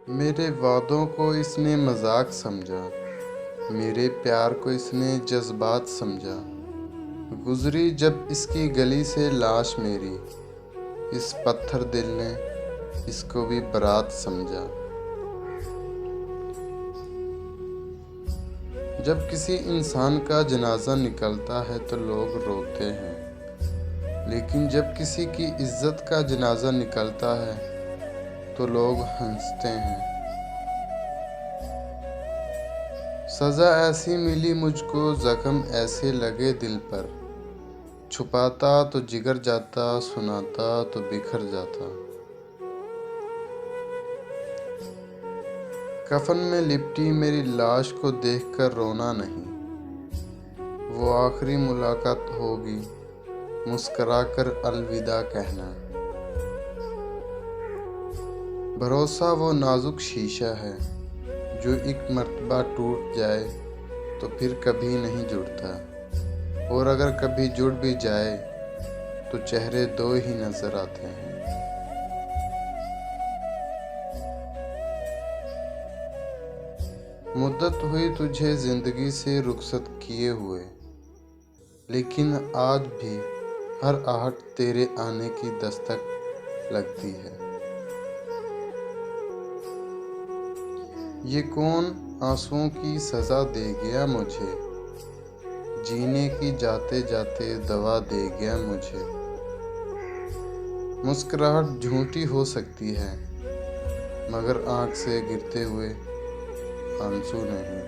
मेरे वादों को इसने मजाक समझा, मेरे प्यार को इसने जज्बात समझा। गुजरी जब इसकी गली से लाश मेरी, इस पत्थर दिल ने इसको भी बारात समझा। जब किसी इंसान का जनाजा निकलता है तो लोग रोते हैं, लेकिन जब किसी की इज्जत का जनाजा निकलता है तो लोग हंसते हैं। सज़ा ऐसी मिली मुझको, जख्म ऐसे लगे दिल पर, छुपाता तो जिगर जाता, सुनाता तो बिखर जाता। कफन में लिपटी मेरी लाश को देखकर रोना नहीं, वो आखिरी मुलाकात होगी मुस्कुराकर अलविदा कहना। भरोसा वो नाजुक शीशा है जो एक मर्तबा टूट जाए तो फिर कभी नहीं जुड़ता, और अगर कभी जुड़ भी जाए तो चेहरे दो ही नजर आते हैं। मुद्दत हुई तुझे जिंदगी से रुखसत किए हुए, लेकिन आज भी हर आहट तेरे आने की दस्तक लगती है। ये कौन आंसुओं की सज़ा दे गया मुझे, जीने की जाते जाते दवा दे गया मुझे। मुस्कुराहट झूठी हो सकती है, मगर आँख से गिरते हुए आंसू नहीं।